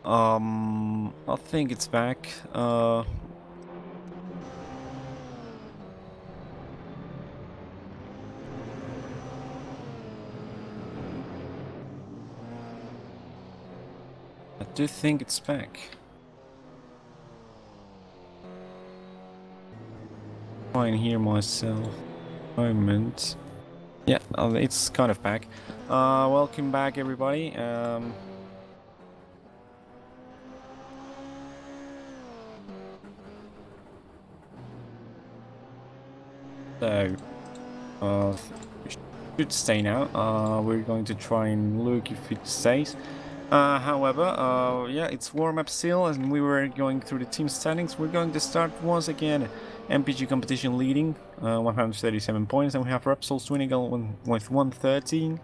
I think it's back. I do think it's back. Try and hear myself. Moment. Yeah, it's kind of back. Welcome back, everybody. So, we should stay now. We're going to try and look if it stays. However, yeah, it's warm-up still, and we were going through the team standings. We're going to start once again. MPG competition leading, 137 points, and we have Repsol Swinigal with 113,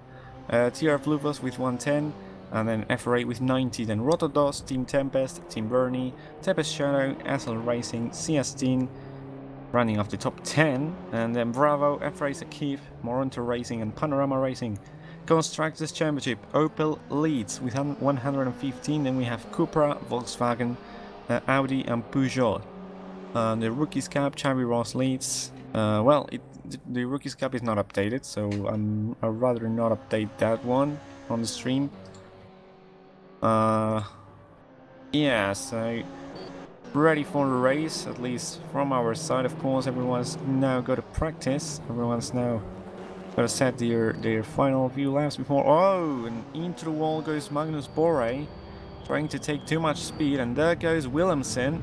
TR Bluebus with 110, and then FR8 with 90, then Rotodos, Team Tempest, Team Bernie, Tempest Shadow, SL Racing, CS10, running off the top 10, and then Bravo, F-Racer Keith, Moronta Racing, and Panorama Racing. Constructors Championship, Opel leads with 115, then we have Cupra, Volkswagen, Audi, and Peugeot. The Rookies Cup, Xavi Ross leads. Well, the Rookies Cup is not updated, so I'd rather not update that one on the stream. Yeah, so ready for the race, at least from our side, of course. Everyone's now got to practice. Everyone's now got to set their final few laps before. Oh, and into the wall goes Magnus Borre, trying to take too much speed, and there goes Willemsen,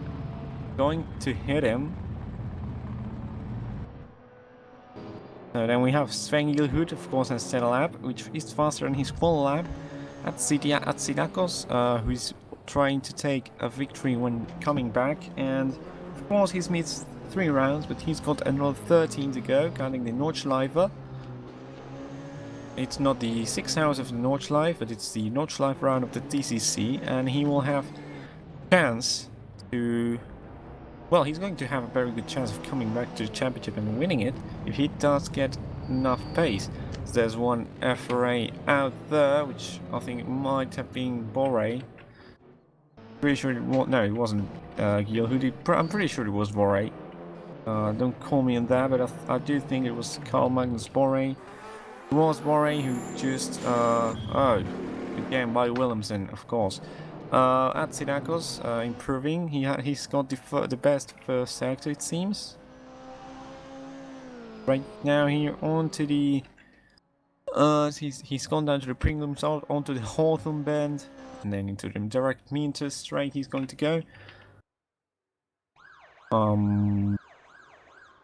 going to hit him. So then we have Sven Gilhood, of course, has set a lap, which is faster than his full lap. At Sidakos, who's trying to take a victory when coming back, and of course he's missed 3 rounds, but he's got another 13 to go, counting the Nordschleife. It's not the 6 hours of the Nordschleife, but it's the Nordschleife round of the TCC, and he will have a chance to... Well, he's going to have a very good chance of coming back to the championship and winning it if he does get enough pace. So there's one FRA out there, which I think might have been Borre. Pretty sure it was, no, it wasn't Gilhood. I'm pretty sure it was Borre. Don't call me on that, but I do think it was Carl Magnus Borre. It was Borre who just again by Willemsen, of course. At Sidakos, improving. He's got the best first sector, it seems. Right now here onto the he's gone down to the Pringle Salt, onto the Hawthorne Bend, and then into the direct meter straight he's going to go.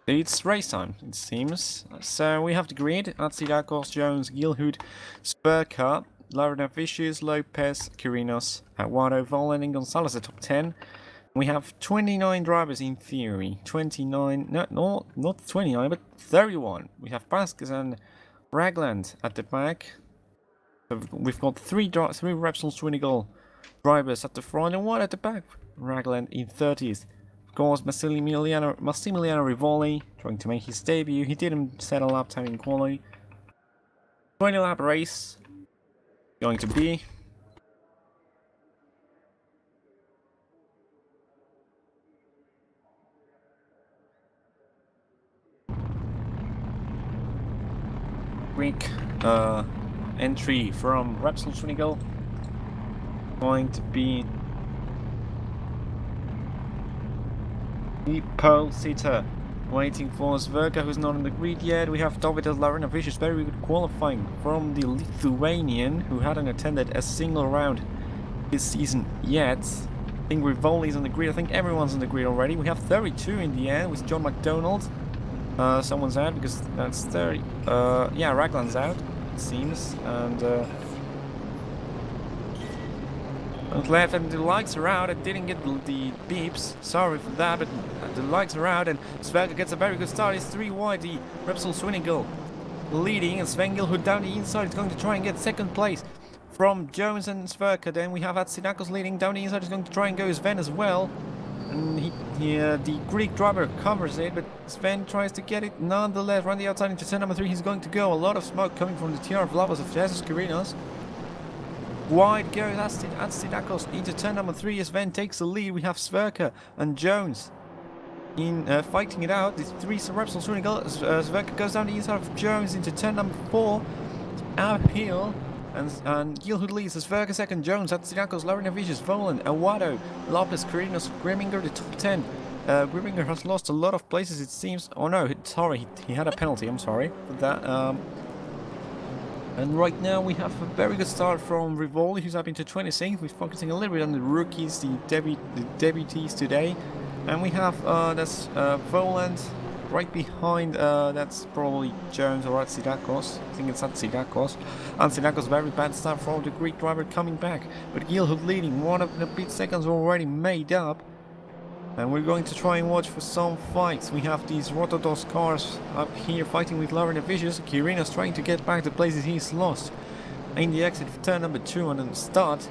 It's race time, it seems. So we have the grid: Atsidakos, Jones, Gilhood, Spurka, Laurina Vicious, Lopez, Kirinos, Aguado, Volen, and Gonzalez at top 10. We have 29 drivers in theory. 29, no, not 29, but 31. We have Vasquez and Ragland at the back. So we've got three Repsol Swinigal drivers at the front and one at the back. Ragland in 30th. Of course, Massimiliano Rivoli trying to make his debut. He didn't set a lap time in quali. 20 lap race going to be. Quick entry from Repsol Swinigal. Going to be the pole sitter. Waiting for Sverka, who's not on the grid yet. We have David Laurina Vicious, very good qualifying from the Lithuanian, who hadn't attended a single round this season yet. I think Rivoli's on the grid. I think everyone's on the grid already. We have 32 in the end with John McDonald. Someone's out because that's 30. Yeah, Ragland's out, it seems. And left, and the lights are out. I didn't get the beeps. Sorry for that, but the lights are out, and Sverka gets a very good start. It's 3 wide. The Repsol Swinigal leading, and Sven Gilhood down the inside is going to try and get second place from Jones and Sverka. Then we have Atsinakos leading down the inside. Is going to try and go Sven as well. And the Greek driver covers it, but Sven tries to get it nonetheless. Run the outside into turn number 3. He's going to go. A lot of smoke coming from the TR Vlavos of Jesus Kyrinos. wide goes Astidakos into turn number 3 as Sven takes the lead. We have Sverker and Jones in fighting it out. The 3 Repsol Swinigal. Sverker goes down the inside of Jones into turn number 4. Uphill. And Gilhood leads as Sverker second, Jones, Astidakos, Lorena Vicious, Volan, Awado, Lopez, Carinos, Grimminger, the top 10. Grimminger has lost a lot of places it seems. Oh no, sorry, he had a penalty, I'm sorry for that. And right now we have a very good start from Rivoli, who's up into 26th. We're focusing a little bit on the rookies, the debutees today. And we have, that's Voland right behind, that's probably Jones or Astidakos. I think it's Astidakos. Astidakos, very bad start from the Greek driver coming back. But Gilhood leading, 1 of the pit seconds already made up. And we're going to try and watch for some fights. We have these Rotodos cars up here fighting with Lorena Vicious. Kirinos trying to get back the places he's lost in the exit of turn number 2 and then the start.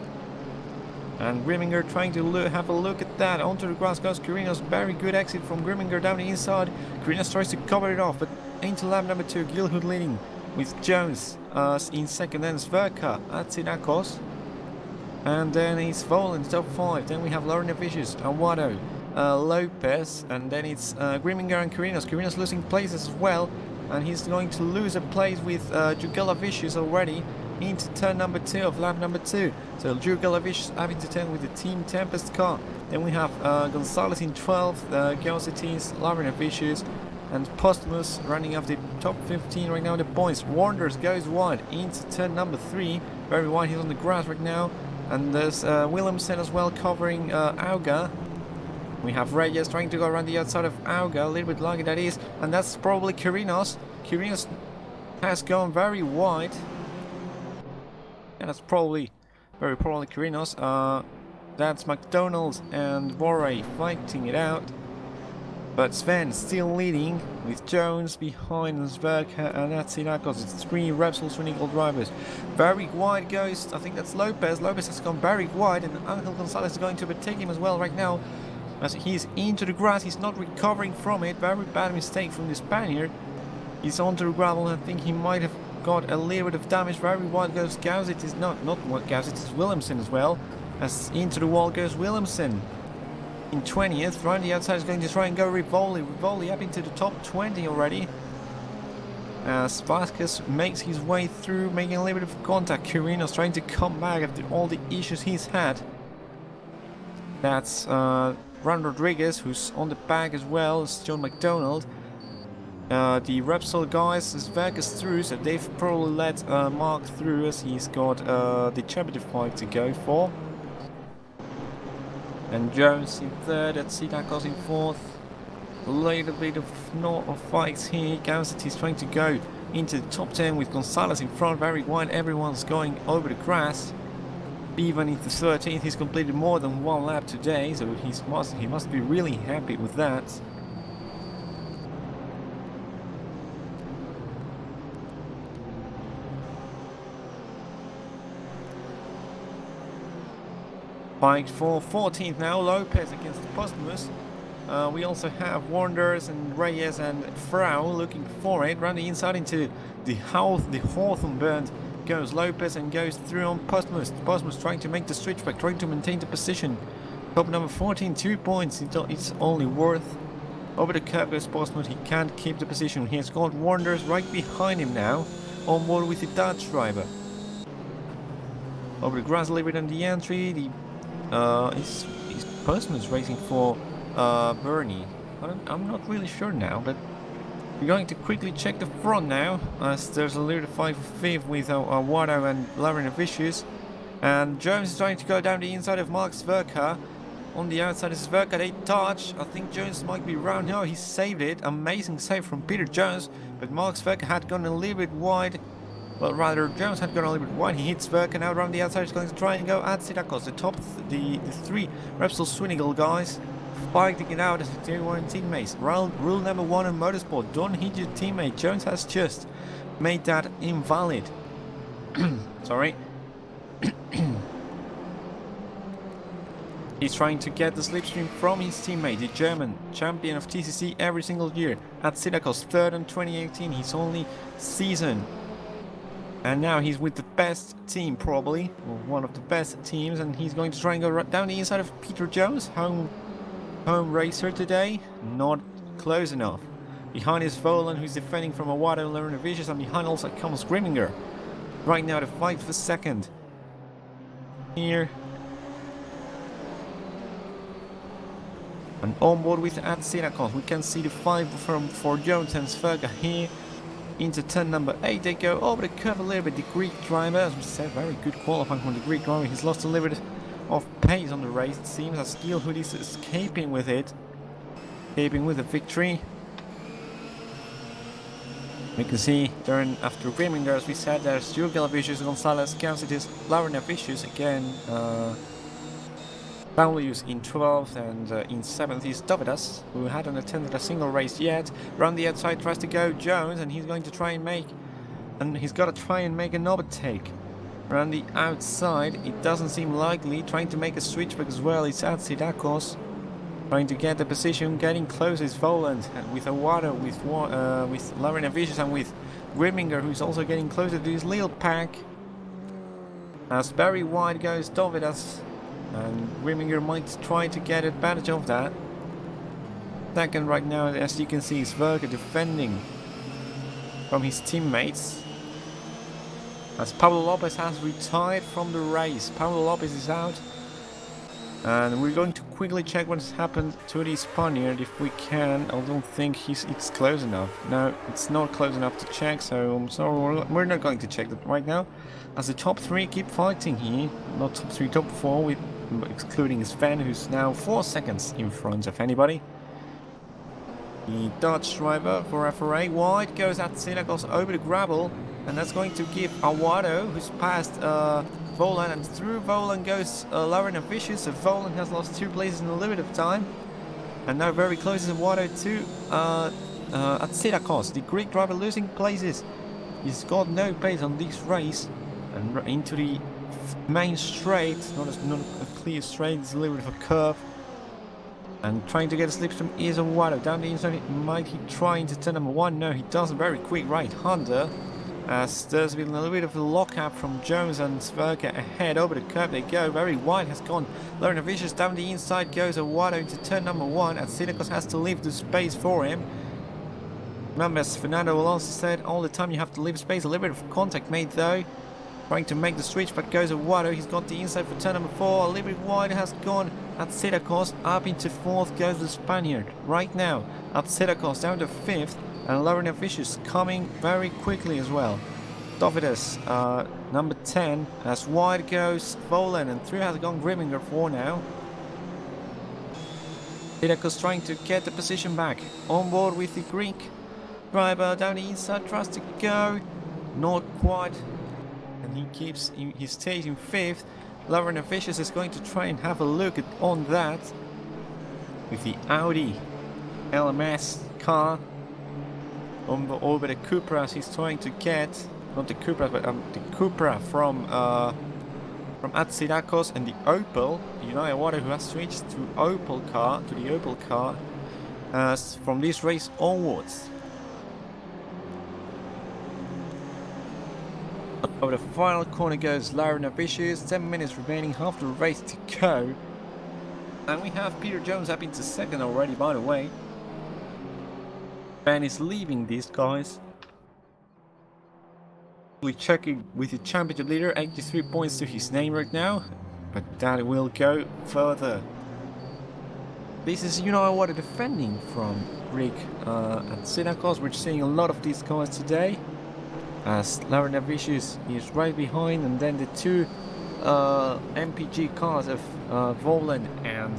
And Grimminger trying to have a look at that. Onto the grass goes Kirinos. Very good exit from Grimminger down the inside. Kirinos tries to cover it off, but into lap number 2. Gilhood leading with Jones in second. Then Sverka, Astidakos. And then it's Volan, top 5. Then we have Lorena Vicious, Awado, Lopez, and then it's Grimminger and Kirinos. Kirinos losing places as well, and he's going to lose a place with Jugela Vicious already into turn number 2 of lap number 2. So Jugela Vicious having to turn with the Team Tempest car. Then we have Gonzalez in 12th, Geositines, Lorena Vicious, and Postmus running off the top 15 right now in the points. Wanders goes wide into turn number 3, very wide, he's on the grass right now. And there's Williamson as well covering Auga. We have Reyes trying to go around the outside of Auga, a little bit lucky that is, and that's probably Kirinos. Kirinos has gone very wide. Yeah, that's very probably Kirinos. That's McDonald's and Borre fighting it out. But Sven still leading with Jones behind Sverka and Astidakos. It's 3 Repsol Swinigal drivers. Very wide goes, I think that's Lopez. Lopez has gone very wide and Angel Gonzalez is going to overtake him as well right now. As he's into the grass, he's not recovering from it. Very bad mistake from the Spaniard. He's onto the gravel and I think he might have got a little bit of damage. Very wide goes Gauzit, is not Gauzit, it's Williamson as well. As into the wall goes Williamson. In 20th, right on the outside is going to try and go Rivoli. Rivoli up into the top 20 already. As Vasquez makes his way through, making a little bit of contact. Kirinos trying to come back after all the issues he's had. That's Ron Rodriguez, who's on the back as well as John McDonald. The Repsol guys, as Vegas through, so they've probably let Mark through as he's got the championship fight to go for. And Jones in 3rd, and Sidakos in 4th. A little bit of fights here. Gauzet is trying to go into the top 10 with Gonzalez in front, very wide. Everyone's going over the grass. Even in the 13th, he's completed more than 1 lap today, so he must be really happy with that. Fight for 14th now, Lopez against Postmus. We also have Wanders and Reyes and Frau looking for it. Round the inside into the Hawthorne burn goes Lopez and goes through on Postmus. Postmus trying to make the switchback, trying to maintain the position. Top number 14, 2 points. It's only worth. Over the curb goes Postmus. He can't keep the position. He has got Wanders right behind him now, on board with the Dutch driver. Over the grass a little bit on the entry. The is Postman's racing for Bernie. I'm not really sure now, but we're going to quickly check the front now, as there's a little 5-5 with Wado and Lorena Vicious. And Jones is trying to go down the inside of Mark Sverka. On the outside is Sverka, they touch. I think Jones might be round. No, he saved it. Amazing save from Peter Jones, but Mark Sverka had gone a little bit wide. Well, rather, Jones had gone a little bit wide. He hits Sverka now around the outside. He's going to try and go at Sidakos. The 3 Repsol Swinigal guys fighting it out as they were teammates. Rule number 1 in motorsport: don't hit your teammate. Jones has just made that invalid. Sorry. He's trying to get the slipstream from his teammate, the German champion of TCC every single year. At Sidakos, 3rd in 2018, his only season. And now he's with the best team, probably, or one of the best teams, and he's going to try and go down the inside of Peter Jones, home racer today. Not close enough. Behind is Volan, who's defending from a water learner Vicious, and behind also comes Grimminger. Right now, the fight for second. Here. And on board with Atsirakos, we can see the fight for Jones and Sverga here. Into turn number 8, they go over the curve a little bit. The Greek driver, as we said, very good qualifying from the Greek driver. He's lost a little bit of pace on the race. It seems as Steelhood is escaping with it. Escaping with a victory. We can see turn after Grimminger, as we said, there's Jurgel Vicious, Gonzalez, Cansitis, Lauren Vicious again. Paulius in 12th, and in 7th is Dovidas, who hadn't attended a single race yet. Round the outside tries to go Jones, and he's going to try and make, an overtake. Around the outside, it doesn't seem likely. Trying to make a switchback as well. It's Atsidakos trying to get the position. Getting close is Voland with Awada, with Lauren Vicious, and with Grimminger, who's also getting closer to his little pack. As very wide goes Dovidas. And Grimminger might try to get advantage of that. Second right now, as you can see, is Verga defending from his teammates. As Pablo Lopez has retired from the race. Pablo Lopez is out. And we're going to quickly check what's happened to the Spaniard if we can. I don't think it's close enough. No, it's not close enough to check, so I'm sorry, we're not going to check that right now. As the top 3 keep fighting here. Not top 3, top 4 with excluding Sven, who's now 4 seconds in front of anybody. The Dutch driver for FRA wide goes at Sinagos over the gravel, and that's going to give Awado, who's passed Volan, and through Volan goes Lauren and Vicious. So Volan has lost 2 places in a little bit of time, and now very close is Awado to Atsirakos, the Greek driver, losing places. He's got no pace on this race, and into the main straight, not a clear straight, it's a little bit of a curve. And trying to get a slipstream is Awado. Down the inside, might he try into turn number 1? No, he doesn't. Very quick right-hander. As there's been a little bit of a lock-up from Jones and Sverka ahead. Over the curve they go. Very wide has gone Lauren Vicious. Down the inside goes Awado into turn number 1. And Sinakos has to leave the space for him. Remember, as Fernando Alonso said, all the time you have to leave space. A little bit of contact made though. Trying to make the switch, but goes Awado. He's got the inside for turn number 4. A little bit wide has gone Atsirakos. Up into 4th goes the Spaniard. Right now, Atsirakos down to 5th. And Lauren Vicious coming very quickly as well. Dovidas, number 10. As wide goes Volan, and through has gone Grimminger for now. Atsirakos trying to get the position back. On board with the Greek driver down the inside. Tries to go. Not quite. And he stays in 5th. Lauren Vicious is going to try and have a look on that with the Audi LMS car over the Cupra, as he's trying to get, not the Cupra, but the Cupra from Atsirakos, and the Opel, United Water, who has switched to the Opel car from this race onwards. Over the final corner goes Lauren Vicious. 10 minutes remaining, half the race to go. And we have Peter Jones up into 2nd already, by the way. Ben is leaving these guys. We're checking with the championship leader, 83 points to his name right now. But that will go further. This is United Water defending from Greek at Sinakos. We're seeing a lot of these guys today. As Lauren Vicious is right behind, and then the 2 MPG cars of Volan and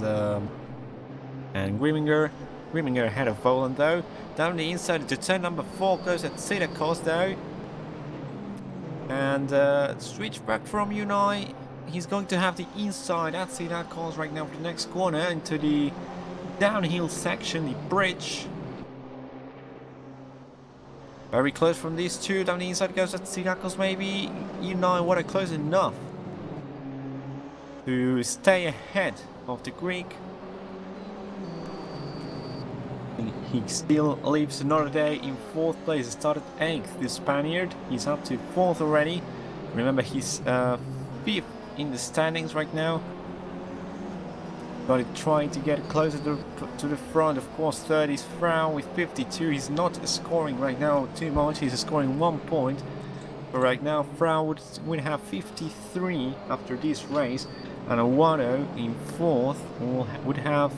Grimminger. Grimminger ahead of Volan though. Down the inside to turn number 4 goes at Sinakos though. And switch back from Unai. He's going to have the inside at Sinakos right now for the next corner into the downhill section, the bridge. Very close from these 2. Down the inside goes at Sinakos. Maybe Unai Water close enough to stay ahead of the Greek. he still lives another day in 4th place. He started 8th, the Spaniard. He's up to 4th already. Remember, he's 5th in the standings right now. But trying to get closer to the front. Of course, 3rd is Frau with 52. He's not scoring right now too much. He's scoring 1 point. But right now, Frau would have 53 after this race. And Awado in 4th would have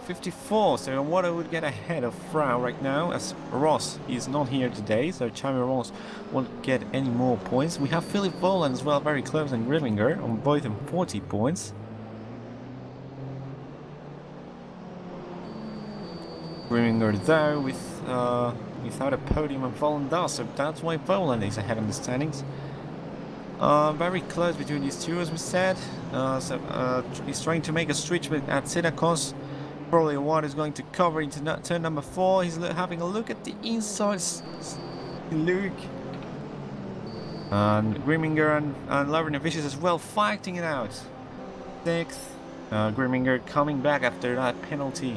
54, so Awado would get ahead of Frau right now, as Ross is not here today, so Chami Ross won't get any more points. We have Philip Boland as well, very close, and Grimminger on both of 40 points. Grimminger though without a podium and Voland does, so that's why Voland is ahead in the standings. Very close between these two, as we said. He's trying to make a switch with at Sidakos. Probably Awado is going to cover into turn number 4. He's having a look at the inside. Luke and Grimminger and Lauren Vicious as well, fighting it out. 6th. Grimminger coming back after that penalty.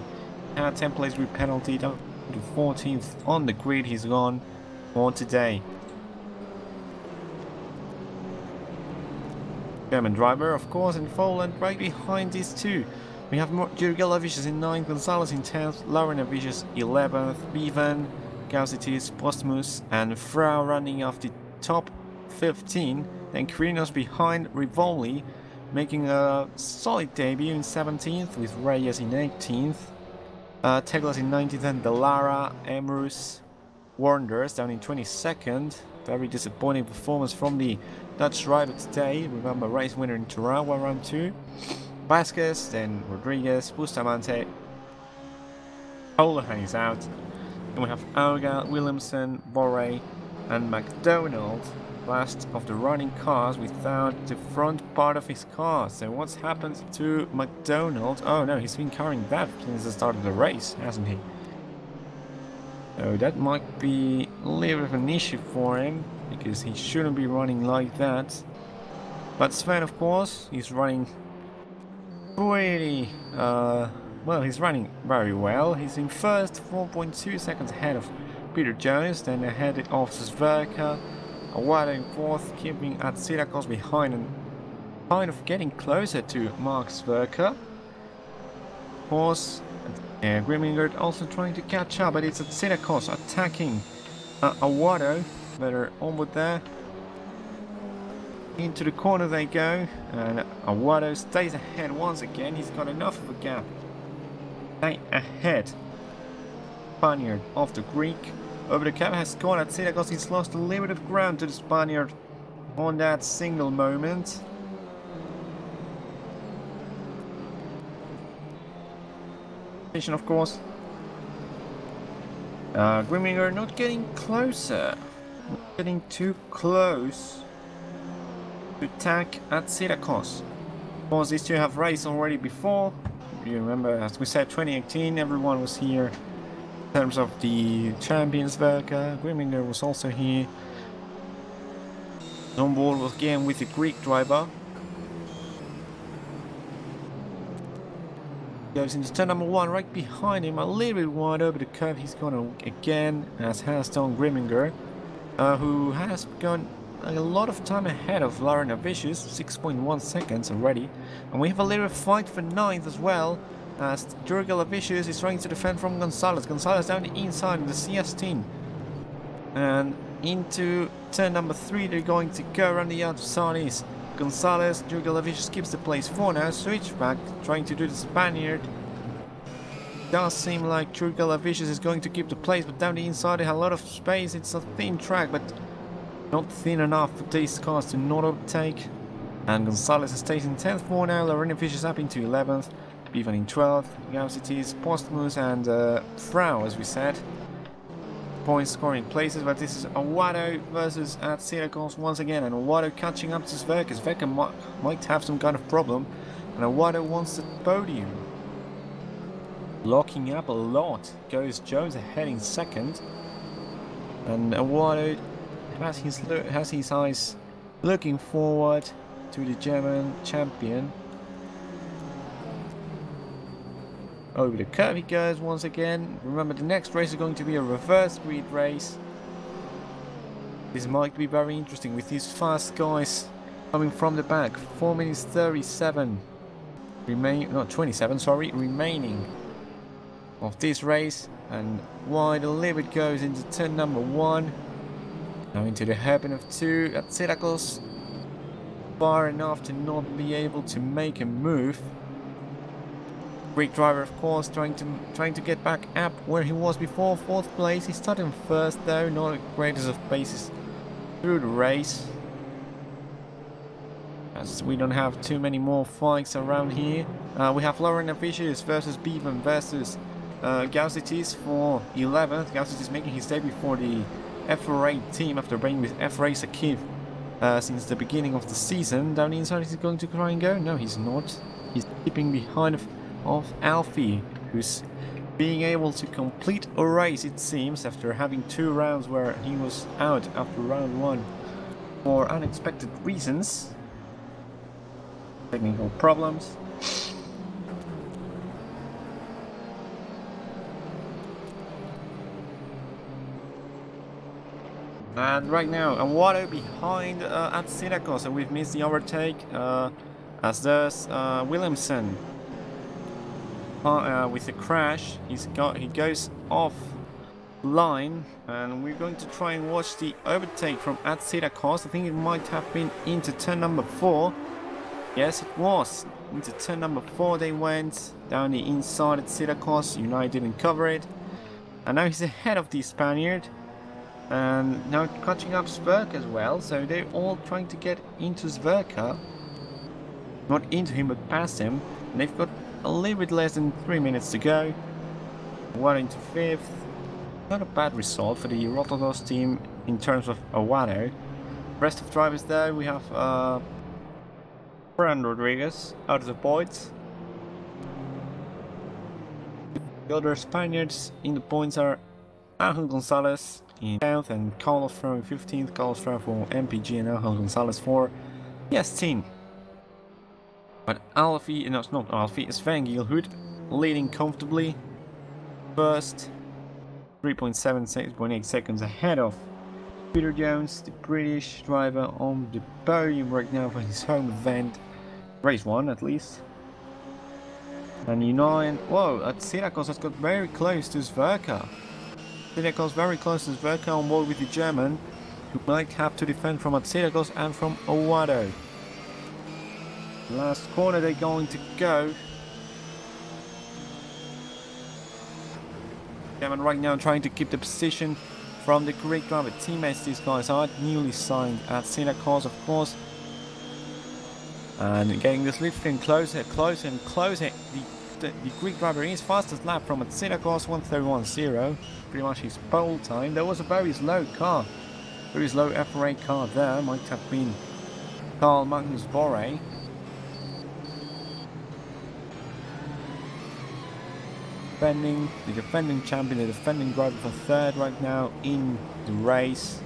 10 plays with penalty down to 14th on the grid. He's gone for today. German driver, of course, and Voland right behind these two. We have Jurgel Vicious in 9th, Gonzalez in 10th, Lauren Vicious 11th, Bevan, Gausitis, Postmus, and Frau running off the top 15. Then Krinos behind Rivoli, making a solid debut in 17th, with Reyes in 18th, Teglas in 19th, and Delara, Emrus, Warnders down in 22nd. Very disappointing performance from the Dutch rider today. Remember, race winner in Tarawa round 2. Vasquez, then Rodriguez, Bustamante, Holohan is out. Then we have Auga, Williamson, Borre, and McDonald. Last of the running cars without the front part of his car. So what's happened to McDonald? Oh no, he's been carrying that since the start of the race, hasn't he? So that might be a little bit of an issue for him, because he shouldn't be running like that. But Sven, of course, he's running pretty, well, he's running very well. He's in first, 4.2 seconds ahead of Peter Jones, then ahead of Sverka. Awado in 4th, keeping at Sirakos behind and kind of getting closer to Mark Sverka. Of course, Grimminger also trying to catch up, but it's at Sirakos attacking Awado. Better onward there. Into the corner they go, and Awado stays ahead once again. He's got enough of a gap. Stay ahead. Spaniard off the Greek. Over the cap has gone at Sirakos. He's lost a little bit of ground to the Spaniard on that single moment. Of course. Grimminger not getting closer. Not getting too close to attack at Sirakos. Of course, these two have raced already before. You remember, as we said, 2018, everyone was here. In terms of the champions, Verka, Grimminger was also here. On board was again with the Greek driver. Goes into turn number 1, right behind him, a little bit wide over the curve. He's gone again, as has done Grimminger, who has gone a lot of time ahead of Lauren Vicious, 6.1 seconds already. And we have a little fight for 9th as well, as Jurgel Vicious is trying to defend from Gonzalez. Gonzalez down the inside in the CS team. And into turn number 3, they're going to go around the outside. Gonzalez, Jurgel Vicious keeps the place for now. Switchback, trying to do the Spaniard. Does seem like Jurgel Vicious is going to keep the place, but down the inside they have a lot of space. It's a thin track, but not thin enough for these cars to not overtake. And Gonzalez stays in 10th for now. Lorena Vicious up into 11th. Bevan in 12th. Gausitis, Postmus, and Frau, as we said. Point scoring places, but this is Awado versus at Sirakos once again, and Awado catching up to Sverka. Sverka might have some kind of problem, and Awado wants the podium. Locking up a lot goes Jones ahead in 2nd, and Awado has his eyes looking forward to the German champion. Over the curve he goes once again. Remember, the next race is going to be a reverse grid race. This might be very interesting with these fast guys coming from the back. 4 minutes 37 remaining of this race, and wide the limit goes into turn number 1. Now into the hairpin of 2 at Syracuse. Far enough to not be able to make a move. Greek driver, of course, trying to get back up where he was before. 4th place. He's starting first though, not the greatest of paces through the race, as we don't have too many more fights around here. We have Lauren Avicius versus Bevan versus Gausitis for 11th. Gausitis making his debut for the FRA team after being with FRA Sakiv since the beginning of the season. Down the inside, is he going to try and go? No, he's not. He's keeping behind of Alfie, who's being able to complete a race, it seems, after having 2 rounds where he was out after round 1 for unexpected reasons. Technical problems. And right now, Awado behind at Syracuse, and we've missed the overtake, as does Williamson. With a crash, he goes off line, and we're going to try and watch the overtake from at Syracuse. I think it might have been into turn number 4. Yes, it was into turn number 4. They went down the inside at Syracuse. United didn't cover it, and now he's ahead of the Spaniard, and now catching up Sverka as well. So they're all trying to get into Sverka, not into him but past him, and they've got a little bit less than 3 minutes to go. 1 into 5th. Not a bad result for the Rotodos team in terms of Awado. Rest of drivers there, we have Fran Rodriguez out of the points. The other Spaniards in the points are Angel Gonzalez in 10th and Carlos Ferro in 15th. Carlos Ferro for MPG and Angel Gonzalez for yes team. But Alfie, no, it's not Alfie, it's Van Gielhoed leading comfortably. First, 3.8 seconds ahead of Peter Jones, the British driver on the podium right now for his home event. Race 1 at least. And United, whoa, at Syracuse has got very close to Sverka. Syracuse very close to Sverka, on board with the German, who might have to defend from at Syracuse and from Awado. Last corner they're going to go. German right now trying to keep the position from the Greek driver teammates. These guys are newly signed at Syracuse, of course. And getting this slipstream closer and closer. The Greek driver is fastest lap from at Syracuse, 1:31.0. Pretty much his pole time. There was a very slow car. Very slow FRA car there. Might have been Carl Magnus Borre. The defending champion, the defending driver for 3rd right now in the race.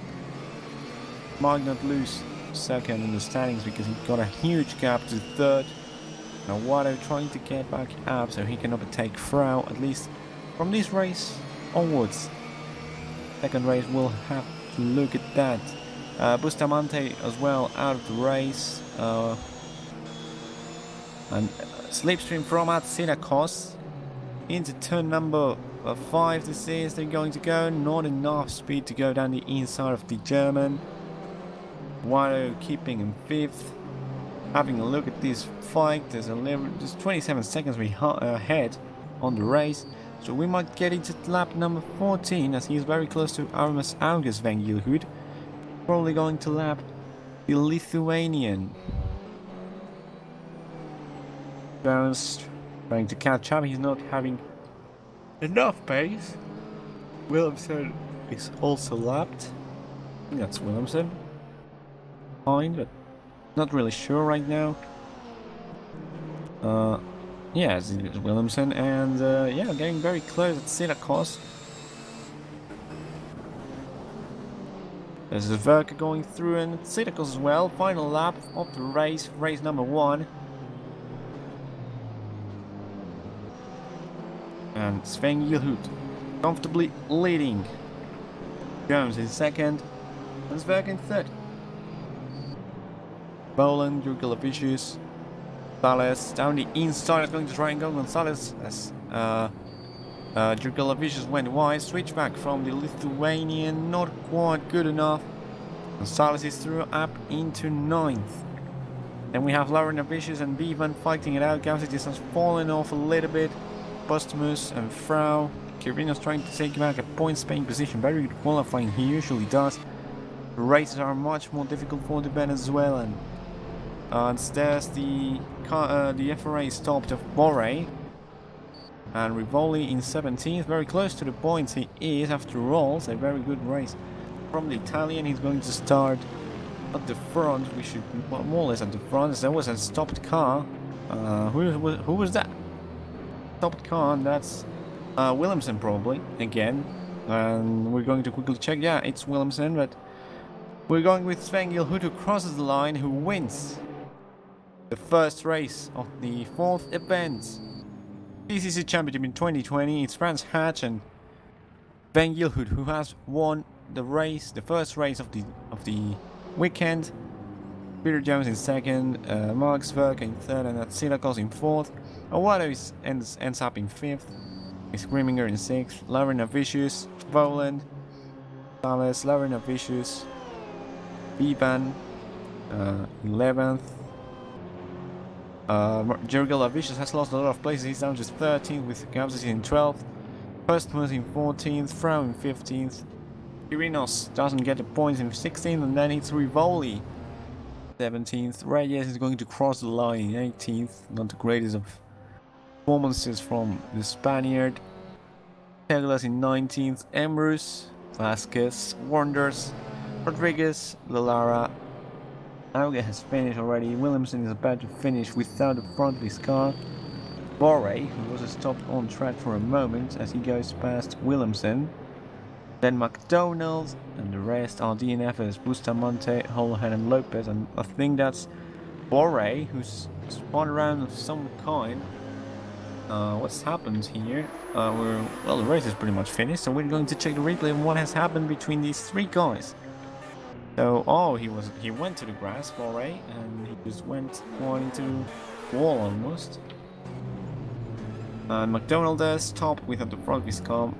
Might not lose 2nd in the standings because he got a huge gap to 3rd. Now Wado trying to get back up so he can overtake Frau, at least from this race onwards. 2nd race we'll have to look at that. Bustamante as well out of the race. And slipstream from at Syracuse. Into turn number 5 this is, they're going to go, not enough speed to go down the inside of the German. Wado keeping in 5th. Having a look at this fight, there's 27 seconds ahead on the race, so we might get into lap number 14 as he's very close to Armas August Van Gielhoed. Probably going to lap the Lithuanian. Jones trying to catch up, he's not having enough pace. Williamson is also lapped. I think that's Williamson. Fine, but not really sure right now. Yeah, it's Williamson, and yeah, getting very close at Syracuse. There's Verka going through, and Syracuse as well. Final lap of the race, race number 1. and Sven Yilhut comfortably leading. Jones in second, and Zwerg in third. Boland, Jurgelovicius, Gonzalez down the inside is going to try and go Gonzalez as Jurgelovicius went wide. Switchback from the Lithuanian, not quite good enough. Gonzalez is through up into 9th. Then we have Laurinavicius and Bevan fighting it out. Gausitis has fallen off a little bit. Postumus and Frau. Kirino's trying to take back a point-paying position. Very good qualifying, he usually does. The races are much more difficult for the Venezuelan. There's the FRA stopped of Borre. And Rivoli in 17th, very close to the points he is after all. So a very good race from the Italian. He's going to start at the front. We should more or less at the front. There was a stopped car. Who was that? Stopped car, and that's Williamson probably, again. And we're going to quickly check. Yeah, it's Williamson, but we're going with Sven Yilhut, who crosses the line, who wins the first race of the 4th event. PCC Championship in 2020. It's Franz Hatch and Sven Yilhut who has won the race, the first race of the weekend. Peter Jones in second, Mark Zwerg in third, and Atsilakos in fourth. Owado ends up in fifth. Screaminger in sixth. Laurinavicius, Voland, Sales, Laurinavicius, Bevan, 11th. Jurgelovicius has lost a lot of places. He's down to 13th with Gausis in 12th. Postumus in 14th. Frau in 15th. Irinos doesn't get the points in 16th, and then it's Rivoli 17th. Reyes is going to cross the line in 18th. Not the greatest of performances from the Spaniard. Teglas in 19th. Emrus, Vasquez, Wonders, Rodriguez, Lalara. Auge has finished already. Williamson is about to finish without the front of his car. Borre, who was stopped on track for a moment as he goes past Williamson. Then McDonald, and the rest are DNFs, Bustamante, Holohan and Lopez, and I think that's Borre, who's spun around of some kind. What's happened here? Well, the race is pretty much finished, so we're going to check the replay of what has happened between these three guys. So, he went to the grass, Borre, and he just went quite into the wall almost. And McDonald is top without the front of his car.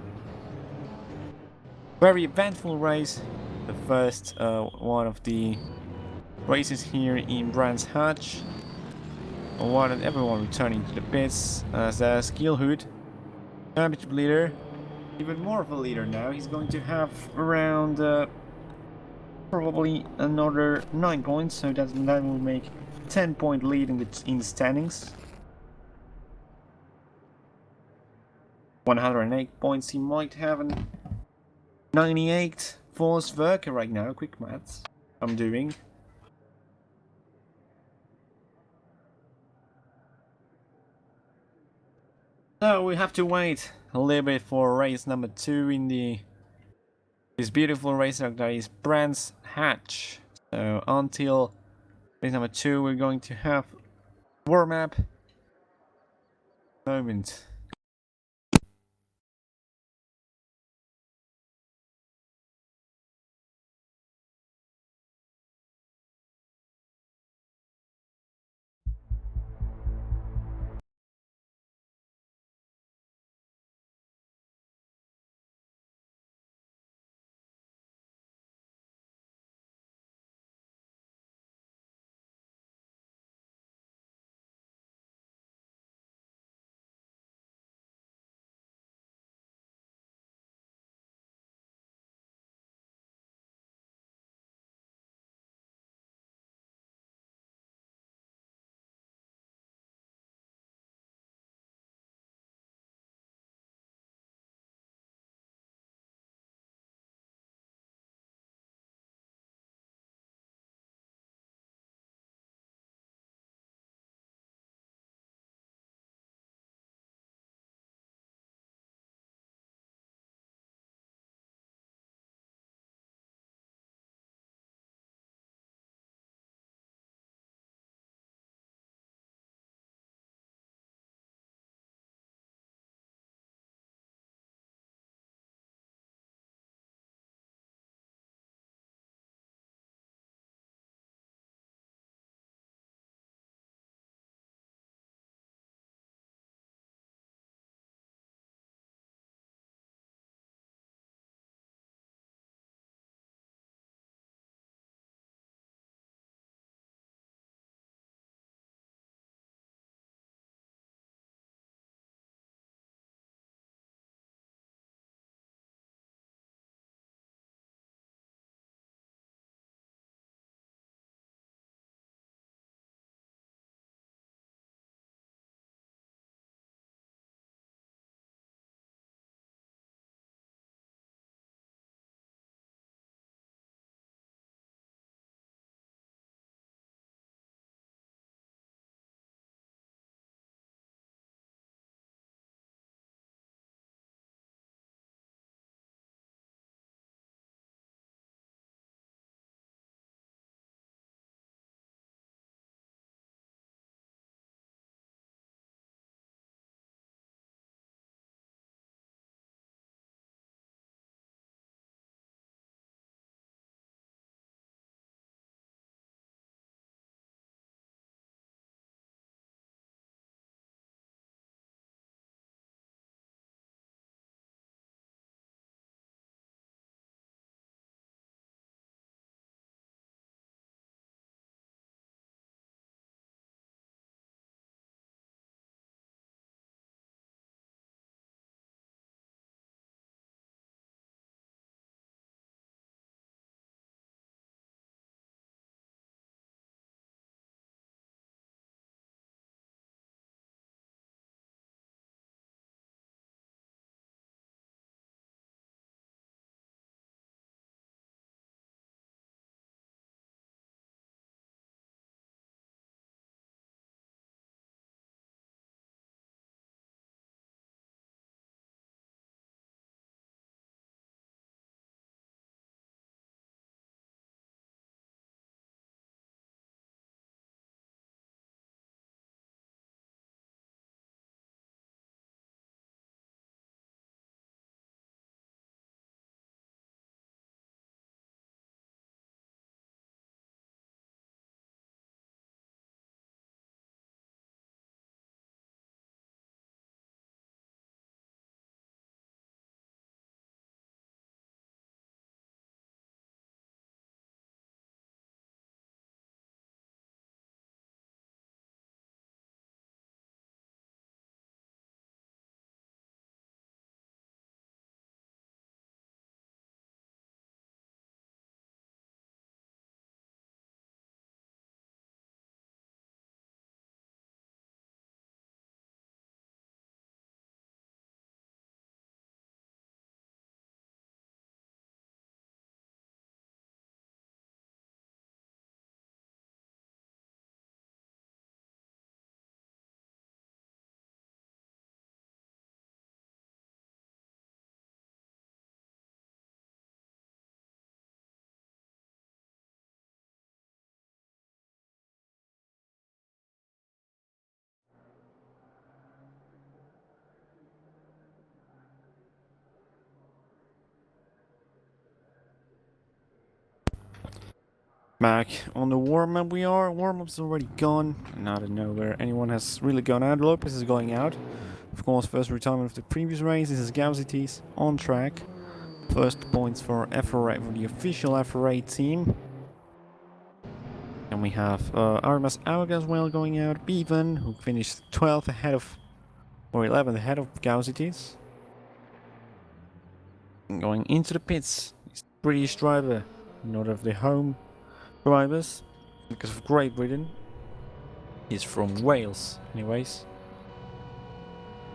Very eventful race, the first one of the races here in Brands Hatch. And everyone returning to the pits as Yilhut, championship leader, even more of a leader now. He's going to have around probably another 9 points, so that will make 10-point lead in the standings. 108 points. He might have an 98 for Zwerg right now. Quick maths I'm doing. So we have to wait a little bit for race number 2 in this beautiful racetrack that is Brands Hatch. So until race number 2 we're going to have warm-up moment. Back on the warm-up we are. Warm-up's already gone. And I don't know where anyone has really gone out. Lopez is going out. Of course, first retirement of the previous race. This is Gauzitis on track. First points for FRA, for the official FRA team. And we have Armas Auga as well going out. Bevan, who finished 12th ahead of, or 11th ahead of Gauzitis. Going into the pits, he's the British driver, not of the home drivers, because of Great Britain. He's from Wales, anyways.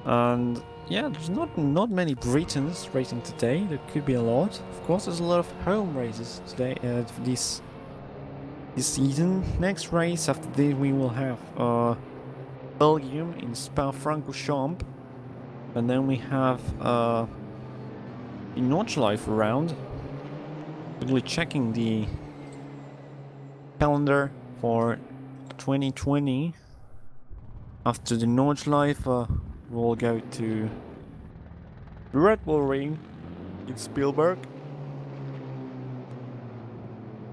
And yeah, there's not many Britons racing today. There could be a lot. Of course, there's a lot of home races today. This season. Next race after this, we will have Belgium in Spa-Francorchamps, and then we have the Nordschleife round. Quickly checking the calendar for 2020. After the Nordschleife, we'll go to the Red Bull Ring in Spielberg.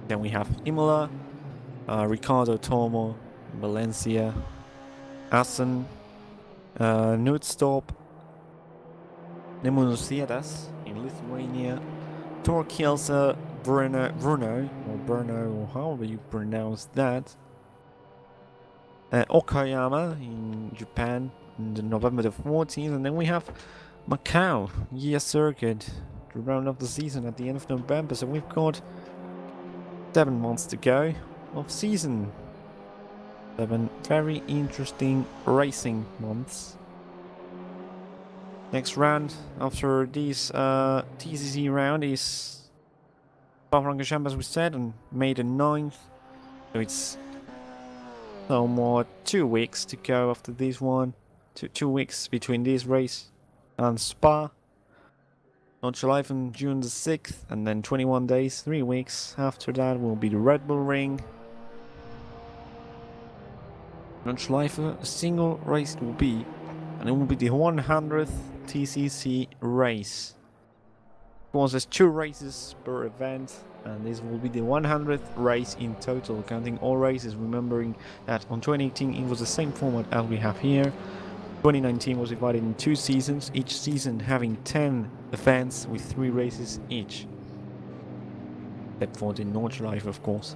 Then we have Imola, Ricardo Tomo, Valencia, Assen, Nutstorp, Nemunosiadas in Lithuania, Torkielsa, Brno, or however you pronounce that, Okayama in Japan in November the 14th, and then we have Macau, year circuit, to round off the season at the end of November. So we've got 7 months to go of season. 7 very interesting racing months. Next round after this TCC round is Spa-Francorchamps, as we said, on May the 9th. So it's somewhat 2 weeks to go after this one. 2 weeks between this race and Spa. Nordschleife on June the 6th, and then 21 days, 3 weeks after that will be the Red Bull Ring. Nordschleife, a single race it will be, and it will be the 100th TCC race. Of course, there's 2 races per event, and this will be the 100th race in total, counting all races, remembering that on 2018 it was the same format as we have here. 2019 was divided in 2 seasons, each season having 10 events with 3 races each. Except for the Nordschleife, of course.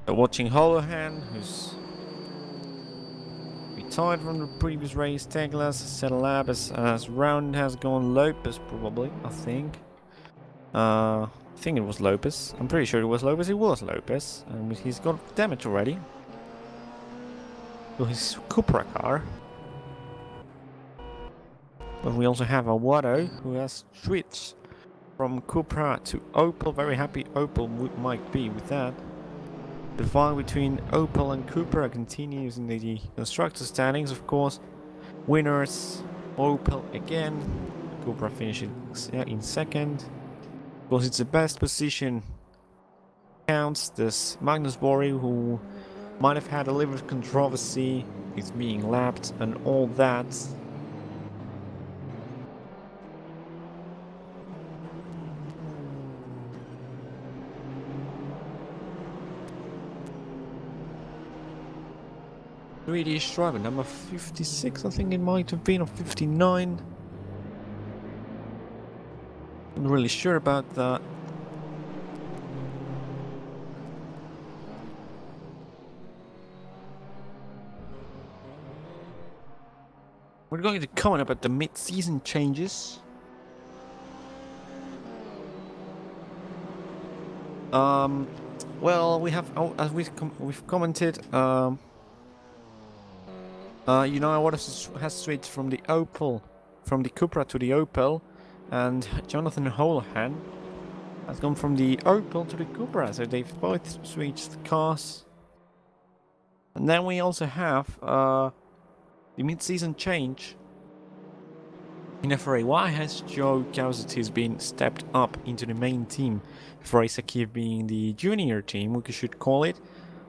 So watching Holohan, who's retired from the previous race, Teglas, Settlab as round has gone, Lopez probably, I think. I think it was Lopez. I'm pretty sure it was Lopez. It was Lopez. And he's got damage already to his Cupra car. But we also have Awado, who has switched from Cupra to Opel. Very happy Opel might be with that. The fight between Opel and Cupra continues in the constructor standings, of course. Winners, Opel again. Cupra finishing in second. Of course, it's the best position counts. This Magnus Borg, who might have had a little bit of controversy, is being lapped and all that. Swedish driver number 56, I think it might have been, or 59. Not really sure about that. We're going to comment about the mid-season changes. Well, we have, as we've commented, what has switched from the Opel, from the Cupra to the Opel, and Jonathan Holohan has gone from the Opel to the Cupra, so they've both switched cars. And then we also have the mid-season change in FRA. Why has Joe Gauzitis been stepped up into the main team? FRA Sakir being the junior team, we should call it.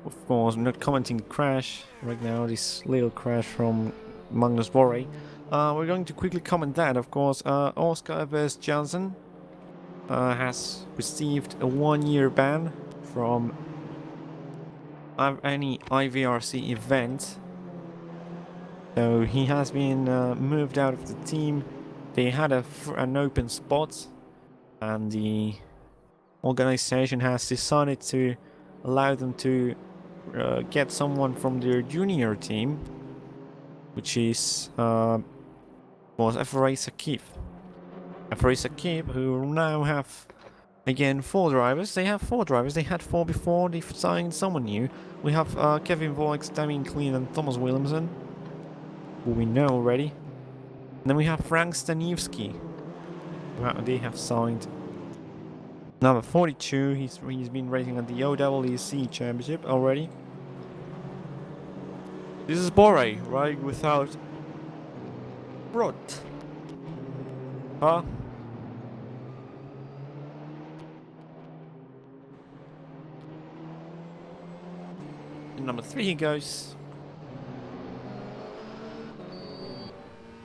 Of course, I'm not commenting the crash right now, this little crash from Magnus Borg. We're going to quickly comment that, of course. Oscar vs. Johnson has received a 1-year ban from any IVRC event. So he has been moved out of the team. They had an open spot, and the organization has decided to allow them to get someone from their junior team, which is was FRA Sakif. FRA Sakif, who now have again 4 drivers. They have 4 drivers. They had 4 before. They signed someone new. We have Kevin Voix, Damien Clean, and Thomas Williamson, who we know already. And then we have Frank Staniewski. They have signed number 42. He's been racing at the OWC Championship already. This is Bore, right? Without Rod. Huh? And number 3 he goes.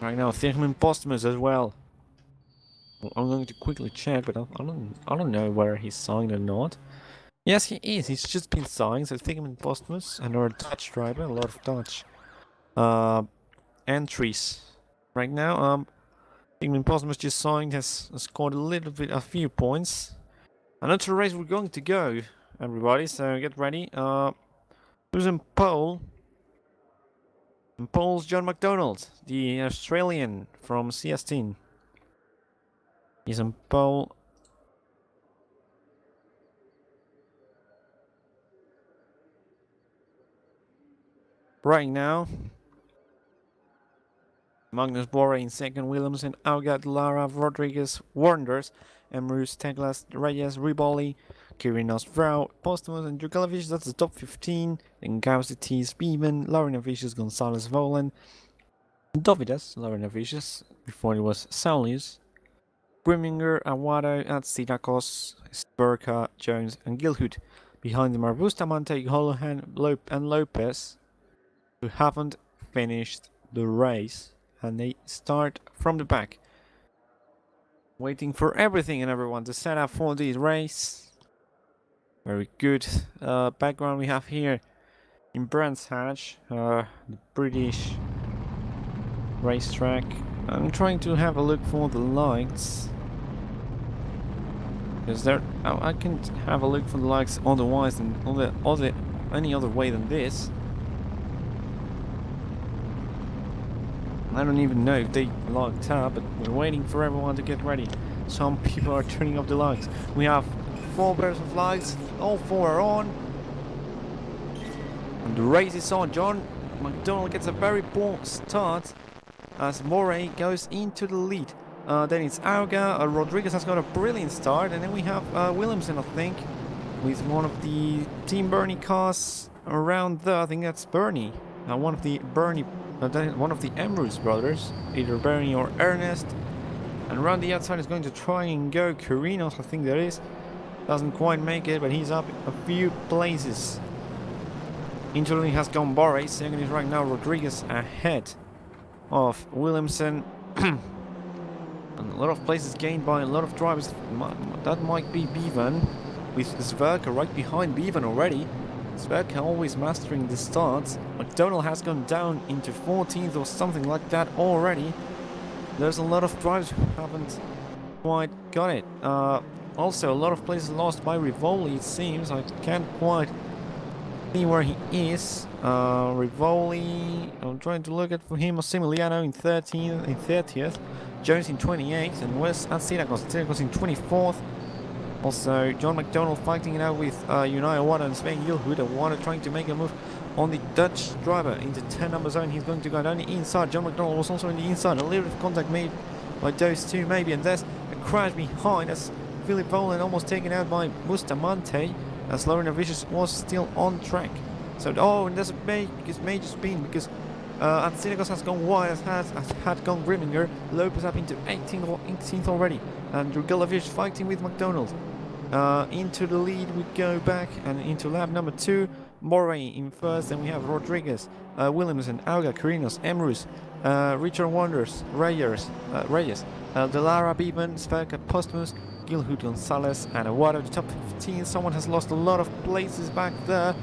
Right now, Thigman Postmus as well. I'm going to quickly check, but I don't know whether he's signed or not. Yes, he is. He's just been signed. So Thigman Postmus, another Dutch driver, a lot of Dutch entries. Right now, Thigman Postmus just signed, has scored a few points. Another race we're going to go, everybody. So get ready. Who's in pole? In pole's John McDonald, the Australian from CS10. He's in pole. Right now. Magnus Bore in second, Williamson, Augat, Lara, Rodriguez, Warnders, Emrus, Teglas, Reyes, Riboli, Kirinos, Vrau, Postmus, and Jurgalovic. That's the top 15. Then Gausity, Beeman, Laurinavicius, Gonzalez, Volan, Dovidas, Laurinavicius, before it was Saulius, Grimminger, Awado, Atsirakos, Spurka, Jones, and Gilhood. Behind them are Bustamante, Holohan, and Lopez, who haven't finished the race. And they start from the back. Waiting for everything and everyone to set up for this race. Very good background we have here in Brands Hatch, the British racetrack. I'm trying to have a look for the lights. Is there? I can't have a look for the lights otherwise than any other way than this. I don't even know if they locked up, but we're waiting for everyone to get ready. Some people are turning off the lights. We have 4 pairs of lights, all 4 are on. And the race is on. John McDonald gets a very poor start as Moray goes into the lead. Then it's Auga, Rodriguez has got a brilliant start, and then we have Williamson, I think, with one of the Team Bernie cars around there. I think that's Bernie. One of the Emrus brothers, either Bernie or Ernest. And around the outside is going to try and go Kirinos, I think there is. Doesn't quite make it, but he's up a few places. Interlink has gone Bore, second is right now Rodriguez ahead of Williamson. And a lot of places gained by a lot of drivers. That might be Bevan, with Zverka right behind Bevan already. Zverka always mastering the starts. McDonald has gone down into 14th or something like that already. There's a lot of drivers who haven't quite got it. Also, a lot of places lost by Rivoli, it seems. I can't quite see where he is. Rivoli, I'm trying to look at for him. Massimiliano in 30th. Jones in 28th. And Wes Atsirakos in 24th. Also, John McDonald fighting it out with Unai Awada and Sven Gilhood. Awada trying to make a move on the Dutch driver into 10 number zone. He's going to go down the inside. John McDonald was also in the inside. A little bit of contact made by those two maybe. And there's a crash behind us. Philip Volan almost taken out by Bustamante as Laurinavicius was still on track. So, and there's a major spin because Antinikos has gone wide, has had gone Grimminger. Lopez up into 18th already. And Jurgalovic fighting with McDonald. Into the lead we go back and into lap number 2. Moray in first, then we have Rodriguez, Williamson, Auga, Kirinos, Emrus, Richard Wonders, Reyes, Delara, Beeman, Sverker, Postmus, Gilhood, Gonzalez, and a Water. The top 15. Someone has lost a lot of places back there.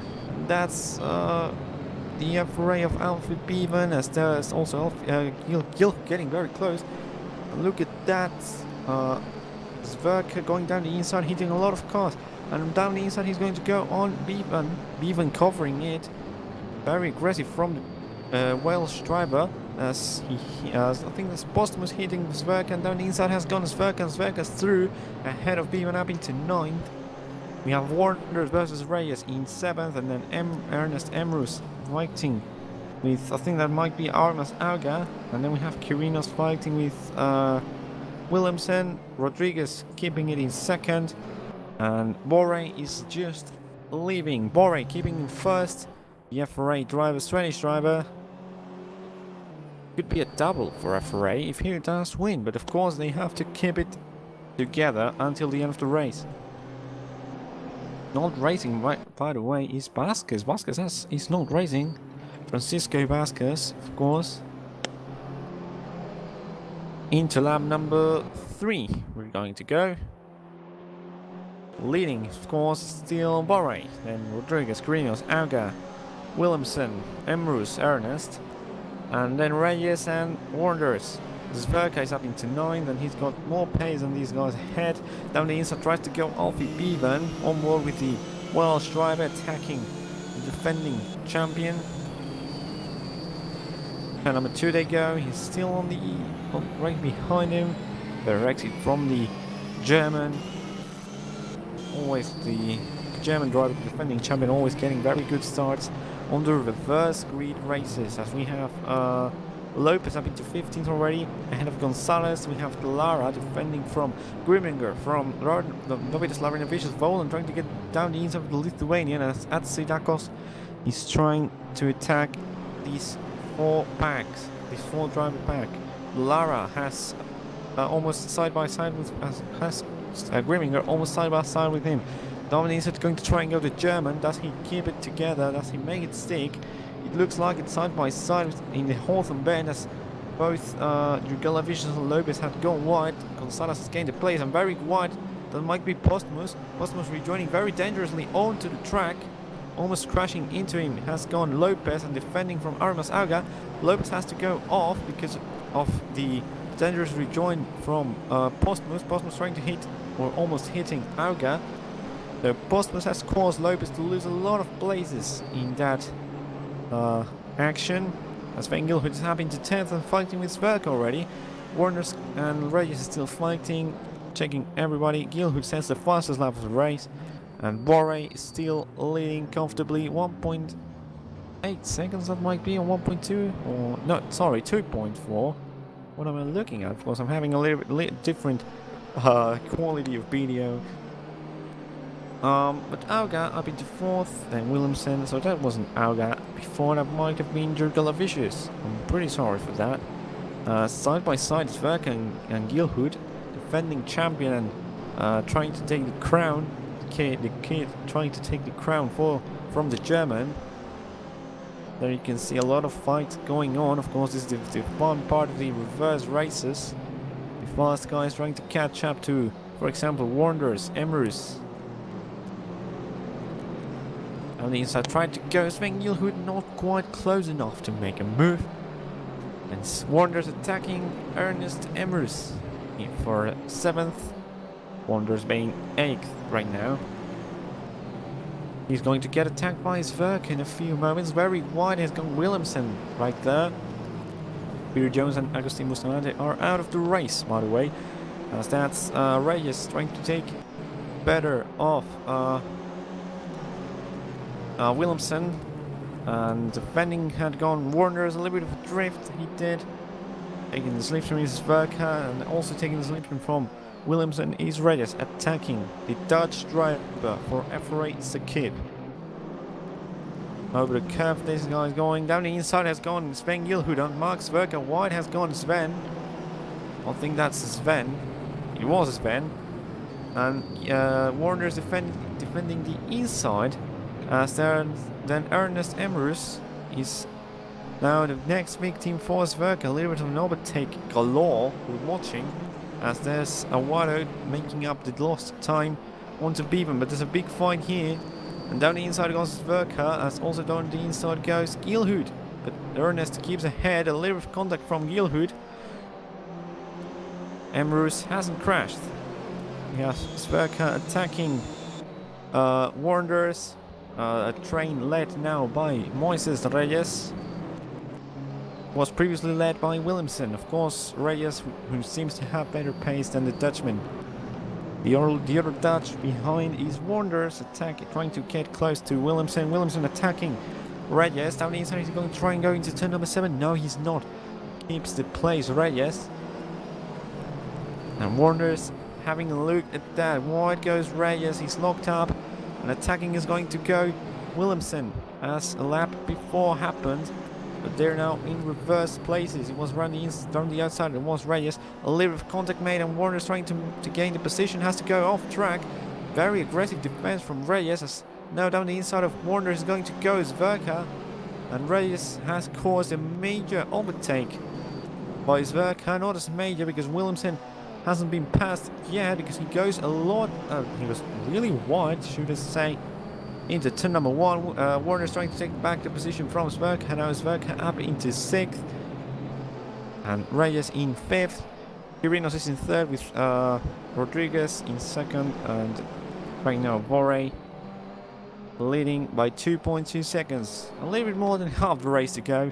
That's the FRA of Alfred Beeman, as there is also Gil getting very close. Look at that. Sverker going down the inside, hitting a lot of cars. And down the inside, he's going to go on Beeman. Beeman covering it. Very aggressive from the Welsh driver. As I think this Postmus hitting Sverker, and down the inside has gone Sverker, and Sverker's through ahead of Beeman up into 9th. We have Warner versus Reyes in 7th, and then Ernest Emrus fighting with, I think that might be Armas Auga, and then we have Quirinos fighting with Williamson, Rodriguez keeping it in 2nd, and Borre is just leaving. Borre keeping in 1st. The FRA driver, Swedish driver. Could be a double for FRA if he does win, but of course they have to keep it together until the end of the race. Not racing, by the way, is Vasquez. Vasquez is not racing. Francisco Vasquez, of course. Into lap number 3 we're going to go. Leading, of course, still Borre, then Rodriguez, Quirinos, Auga, Williamson, Emrus, Ernest, and then Reyes and Wonders. Sverker is up into 9th, and he's got more pace than these guys ahead. Down the inside tries to go Alfie Bevan on board with the Welsh driver, attacking the defending champion. And number 2 they go. He's still on the right behind him. They're exit from the German. Always the German driver, the defending champion, always getting very good starts on the reverse grid races, as we have Lopez up into 15th already, ahead of Gonzalez. We have Clara defending from Griminger, from Novitas Lavrinovich's Volan, trying to get down the inside of the Lithuanian, as Atsidakos is trying to attack these 4 packs, this 4 driver pack. Lara has almost side by side with has Griminger almost side by side with him. Dominic is going to try and go to German. Does he keep it together? Does he make it stick? It looks like it's side by side in the Hawthorne bend, as both Jurgelavicius and Lopez had gone wide. Gonzalez has gained the place and very wide. That might be Postmus. Postmus rejoining very dangerously onto the track, almost crashing into him. Has gone Lopez, and defending from Armas Auga. Lopez has to go off because of the dangerous rejoin from Postmus. Postmus trying to hit, or almost hitting, Auga. So Postmus has caused Lopez to lose a lot of places in that action, as Van Gilhood is up into 10th and fighting with Sverker already. Warner's and Reyes is still fighting, checking everybody. Gilhood sets the fastest lap of the race, and Borre is still leading comfortably. 1.8 seconds that might be, or 1.2, or no, sorry, 2.4. What am I looking at? Of course, I'm having a little bit different quality of video. But Auga up into 4th, then Williamson, so that wasn't Auga before, that might have been Jurgelavicius. I'm pretty sorry for that. Side by side, Sverker and Gilhood, defending champion and trying to take the crown. The kid trying to take the crown from the German. There you can see a lot of fights going on. Of course, this is the fun part of the reverse races. The fast guys trying to catch up to, for example, Wonders, Emrus. On the inside tried to go Sven Gilhood, not quite close enough to make a move. And Wonders attacking Ernest Emrus for 7th. Wonders being 8th right now. He's going to get attacked by Sverker in a few moments. Very wide has gone Williamson right there. Peter Jones and Agustin Bustamante are out of the race, by the way. As that's Reyes trying to take better off Williamson, and defending had gone Warner's a little bit of a drift. He did, taking the slipstream is Sverker, and also taking the slipstream from Williamson is Reyes, attacking the Dutch driver for FRA Sakib. Over the curve, this guy is going down the inside, has gone Sven Gilhood on Mark Sverker. Wide has gone Sven. I think that's Sven. It was Sven. And Warner's defending the inside. Then Ernest Emrus is Now the next big team for Zwerk, a little bit of an overtake galore. We're watching as there's Awado making up the lost time onto Beaven, but there's a big fight here. And down the inside goes Zwerka, as also down the inside goes Gilhood. But Ernest keeps ahead, a little bit of contact from Gilhood. Emrus hasn't crashed. We have Zwerka attacking Wanderers. A train led now by Moises Reyes. Was previously led by Williamson. Of course, Reyes, who seems to have better pace than the Dutchman. The other Dutch behind is Wanderers trying to get close to Williamson. Williamson attacking Reyes. Down the inside, he's going to try and go into turn number 7. No, he's not. Keeps the place, Reyes. And Wanderers having a look at that. Wide goes Reyes. He's locked up. And attacking is going to go Williamson, as a lap before happened. But they're now in reverse places. It was running down the outside. It was Reyes. A little bit of contact made, and Warner's trying to gain the position. Has to go off track. Very aggressive defense from Reyes. As now down the inside of Warner is going to go Zwerka. And Reyes has caused a major overtake by Zwerka. Not as major because Williamson hasn't been passed yet, because he goes a lot. He was really wide, should I say, into turn number 1. Warner's trying to take back the position from Zwerka. Now Zwerka up into 6th. And Reyes in 5th. Kirinos is in 3rd with Rodriguez in 2nd. And right now Vorey leading by 2.2 seconds. A little bit more than half the race to go.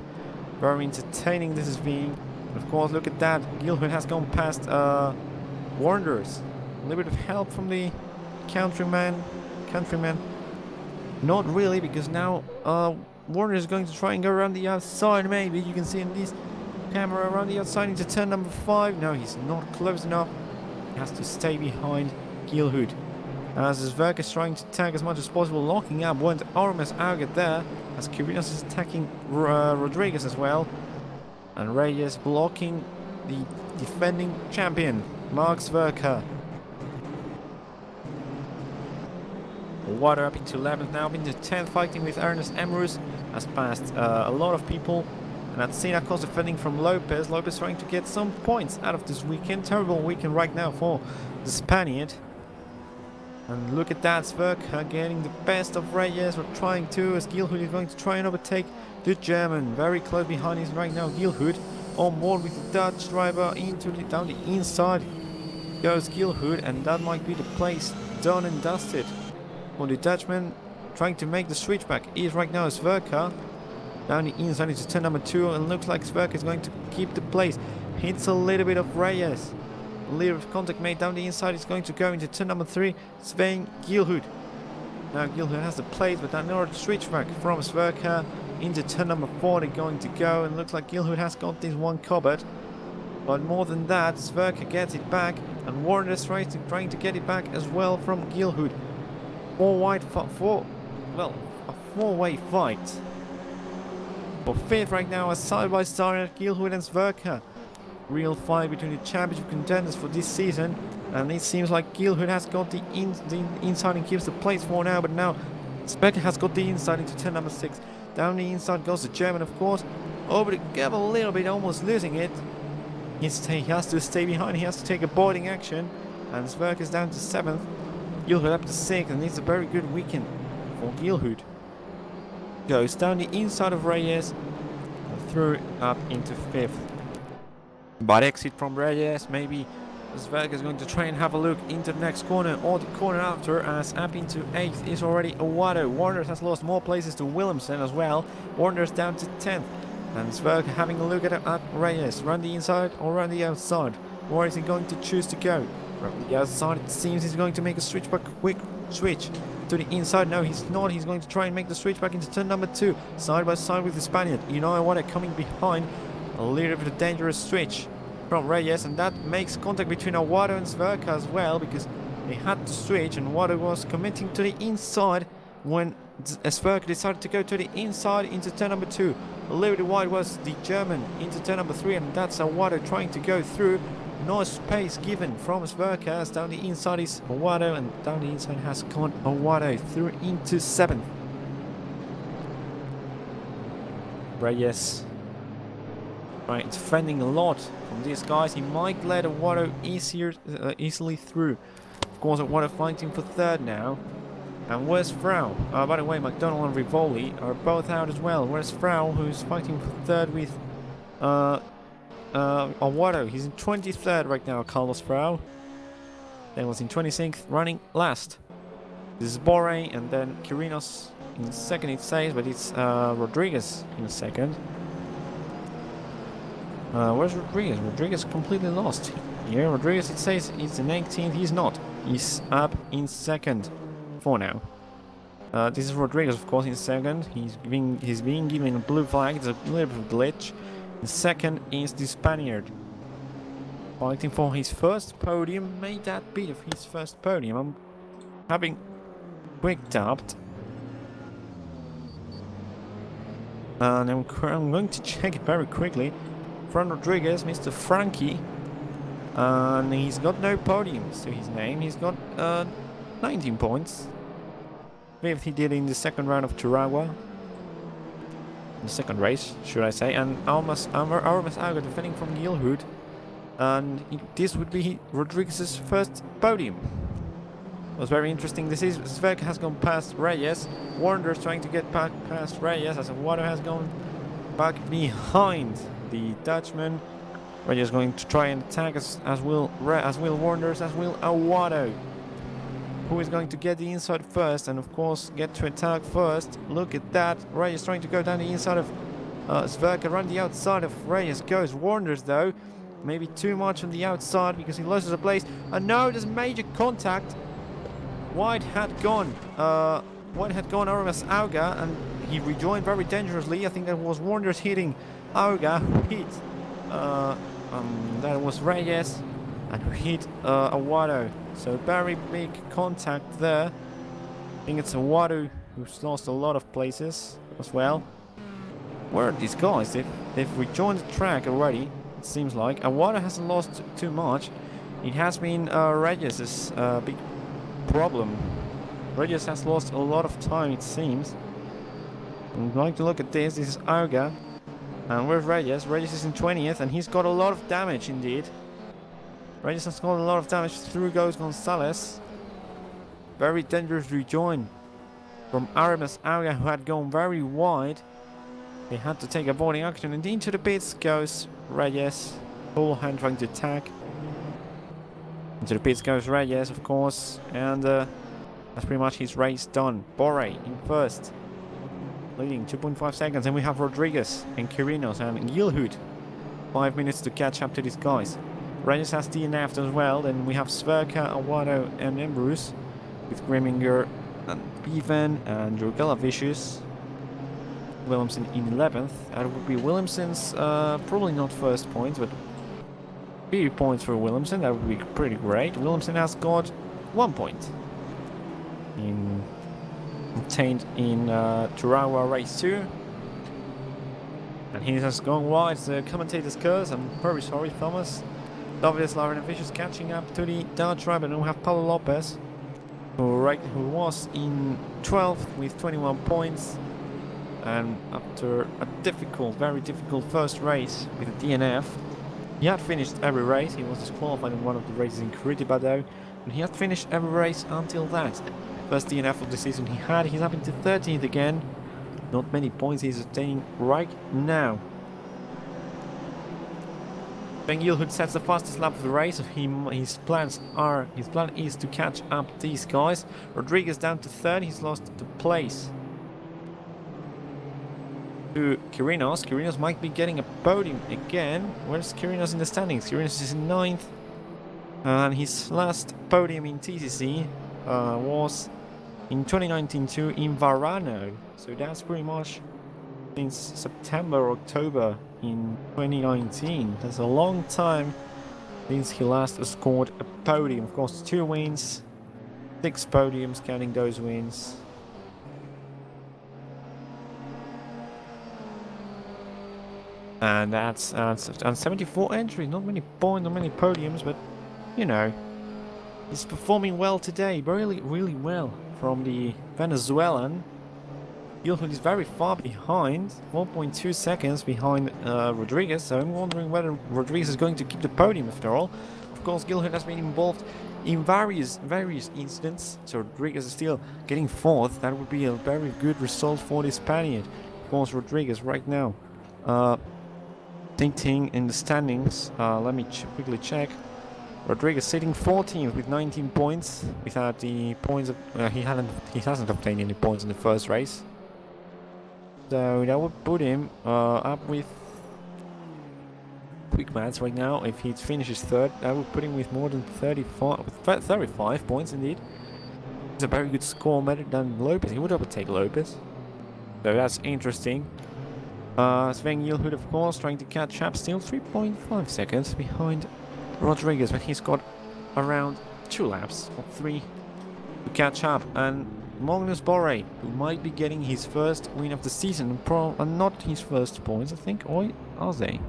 Very entertaining this is being. Of course, look at that. Gilhood has gone past Wanderers. A little bit of help from the countryman. Not really, because now Warner is going to try and go around the outside. Maybe you can see in this camera around the outside into turn number 5. No, he's not close enough. He has to stay behind Gilhood. As Zwerk is trying to tag as much as possible, locking up one Armas Auger there, as Kirinos is attacking Rodriguez as well. And Reyes blocking the defending champion, Mark Zwerka. Water up into 11th, now up into 10th, fighting with Ernest Emrus. Has passed a lot of people. And that's Sinacos defending from Lopez. Lopez trying to get some points out of this weekend. Terrible weekend right now for the Spaniard. And look at that, Zwerka getting the best of Reyes, or trying to, as Gilhood is going to try and overtake the German. Very close behind is right now Gilhood. On board with the Dutch driver down the inside goes Gilhood, and that might be the place done and dusted. For the Dutchman trying to make the switchback is right now Zwerka. Down the inside into turn number 2, and looks like Zwerka is going to keep the place. Hits a little bit of Reyes. A little bit of contact made down the inside. Is going to go into turn number 3. Sven Gilhood. Now Gilhood has the place, but another switchback from Zwerka into turn number 4. They're going to go, and looks like Gilhood has got this one covered. But more than that, Zwerka gets it back, and Warner is trying to get it back as well from Gilhood. A four-way fight. For 5th right now, a side by side, Gilhood and Zwerka. Real fight between the championship contenders for this season, and it seems like Gilhood has got the inside and keeps the place for now, but now Zwerka has got the inside into turn number 6. Down the inside goes the German, of course. Over the gap a little bit, almost losing it. He has to stay behind, he has to take a boarding action, and Zwerka is down to 7th. Gilhood up to 6th, and it's a very good weekend for Gilhood. Goes down the inside of Reyes and through up into 5th. But exit from Reyes, maybe Zwerka is going to try and have a look into the next corner or the corner after, as up into 8th is already Awado. Warner has lost more places to Williamson as well. Warner's down to 10th. And Zwerka having a look at Reyes. Run the inside or run the outside? Where is he going to choose to go? From the outside, it seems he's going to make a switch, but quick switch to the inside. No, he's not. He's going to try and make the switch back into turn number 2, side by side with the Spaniard. You know what? Coming behind, a little bit of dangerous switch from Reyes, and that makes contact between Awado and Zwerka as well, because they had to switch, and Awado was committing to the inside when Zwerka decided to go to the inside into turn number 2. A little bit wide was the German into turn number 3, and that's Awado trying to go through. No space given from Zwerka, as down the inside is Awado, and down the inside has gone Awado through into 7th. Reyes Right, defending a lot from these guys. He might let Awado easily through. Of course, Awado fighting for third now. And where's Frau? By the way, McDonald and Rivoli are both out as well. Where's Frau, who's fighting for third with Awado? He's in 23rd right now, Carlos Frau. Then was in 26th, running last. This is Bore, and then Kirinos in second, it says, but it's Rodriguez in second. Where's Rodriguez? Rodriguez completely lost. Here, Rodriguez, it says he's in 18th. He's not. He's up in second for now. This is Rodriguez, of course, in second. He's being given a blue flag. It's a little bit of a glitch. In second is the Spaniard, fighting for his first podium. May that be of his first podium. I'm having quick doubt. And I'm going to check it very quickly. Fran Rodriguez, Mr. Frankie, and he's got no podiums to his name. He's got 19 points. Fifth he did in the second round of Chihuahua. The second race, should I say. And Armas Auga defending from Gilhood. And this would be Rodriguez's first podium. It was very interesting. This is Sverke has gone past Reyes. Wanderers trying to get back past Reyes as Awado has gone back behind the Dutchman. Reyes going to try and attack as will Wanderers, as will Awado. Who is going to get the inside first and of course get to attack first. Look at that. Reyes trying to go down the inside of Sverke. Around the outside of Reyes goes Wanderers though. Maybe too much on the outside because he loses a place. And no, there's major contact. White had gone Aramis Auga, and he rejoined very dangerously. I think that was Wanderers hitting Auga, who hit that was Reyes, and who hit Awado. So very big contact there. I think it's Awado who's lost a lot of places as well. Where are these guys? They've rejoined the track already. It seems like Awado hasn't lost too much. It has been Reyes' big problem. Reyes has lost a lot of time, it seems. I'm going to look at this. This is Auga. And where's Reyes? Reyes is in 20th, and he's got a lot of damage indeed. Reyes has got a lot of damage. Through goes Gonzalez. Very dangerous rejoin from Aramis Auga, who had gone very wide. They had to take avoiding action, and into the pits goes Reyes. Full hand trying to attack. Into the pits goes Reyes, of course, and that's pretty much his race done. Bore in first, leading 2.5 seconds, and we have Rodriguez and Kirinos and Gilhood. 5 minutes to catch up to these guys. Reyes has DNF'd as well. Then we have Sverke, Awado, and Ambrose with Grimminger and Bevan and Jurgela Vicious. Williamson in 11th. That would be Williamson's probably not first points, but 3 points for Williamson. That would be pretty great. Williamson has got 1 point obtained in Chihuahua race 2. And he has gone wide. The commentator's curse. I'm very sorry, Thomas. Davides, Lauren and Vicious catching up to the Dutch Rabbit. And we have Paulo Lopez, who was in 12th with 21 points. And after a very difficult first race with a DNF, he had finished every race. He was disqualified in one of the races in Curitiba though, and he had finished every race until that. First DNF of the season he had. He's up into 13th again. Not many points he's attaining right now. Ben Gilhood sets the fastest lap of the race. His plan is to catch up these guys. Rodriguez down to 3rd. He's lost the place to Kirinos. Kirinos might be getting a podium again. Where's Kirinos in the standings? Kirinos is in 9th. And his last podium in TCC was in 2019 too in Varano. So that's pretty much since September, October in 2019. That's a long time since he last scored a podium. Of course, 2 wins, 6 podiums counting those wins. And that's 74 entries. Not many points, not many podiums, but you know, he's performing well today. Really, really well from the Venezuelan. Gilhood is very far behind, 4.2 seconds behind Rodriguez, so I'm wondering whether Rodriguez is going to keep the podium after all. Of course, Gilhood has been involved in various incidents, so Rodriguez is still getting fourth. That would be a very good result for the Spaniard. Of course, Rodriguez right now sitting in the standings. Let me quickly check. Rodriguez sitting 14th with 19 points without the points of, he hasn't obtained any points in the first race. So that would put him up with quick maths right now. If he finishes third, that would put him with more than 35 points indeed. It's a very good score, better than Lopez. He would overtake Lopez. So that's interesting. Sven Gilhood, of course, trying to catch up, still 3.5 seconds behind Rodriguez, but he's got around 2 laps or 3 to catch up. And Magnus Borre, who might be getting his first win of the season, and not his first points, I think, or are they?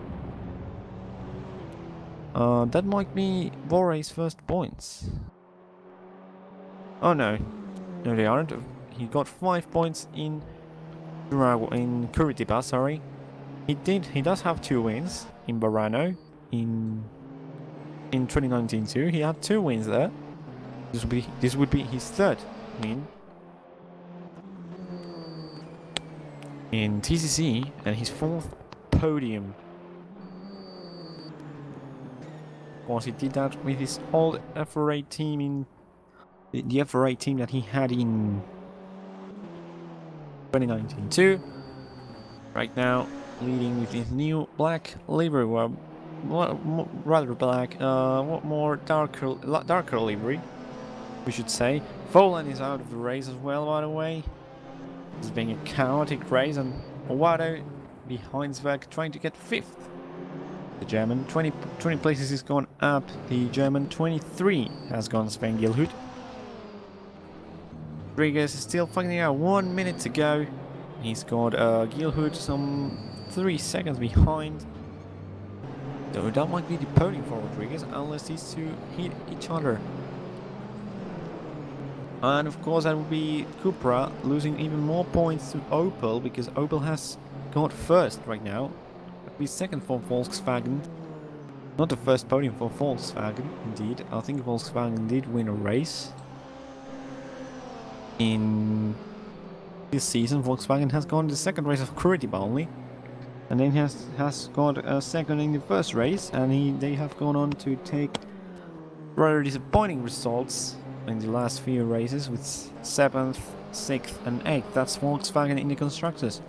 That might be Borre's first points. Oh no, no they aren't. He got 5 points in Curitiba, sorry. He does have 2 wins in Barano in 2019 too. He had 2 wins there. This would be his third win in TCC and his 4th podium. Of course, he did that with his old FRA team in the FRA team that he had in 2019 too. Right now, leading with his new black livery, well, rather black, more darker livery, we should say. Volan is out of the race as well, by the way. It's been a chaotic race, and Owado behind Zwerg trying to get 5th. The German 20 places has gone up. The German 23 has gone Sven Gilhood. Rodriguez is still finding out 1 minute to go. He's got Gilhood some 3 seconds behind. So that might be the podium for Rodriguez unless these two hit each other. And of course that would be Cupra losing even more points to Opel, because Opel has got first right now. That would be second for Volkswagen. Not the first podium for Volkswagen, indeed. I think Volkswagen did win a race in this season. Volkswagen has gone the second race of Curitiba only, and then has got a second in the first race, and they have gone on to take rather disappointing results in the last few races with 7th, 6th and 8th. That's Volkswagen in the constructors.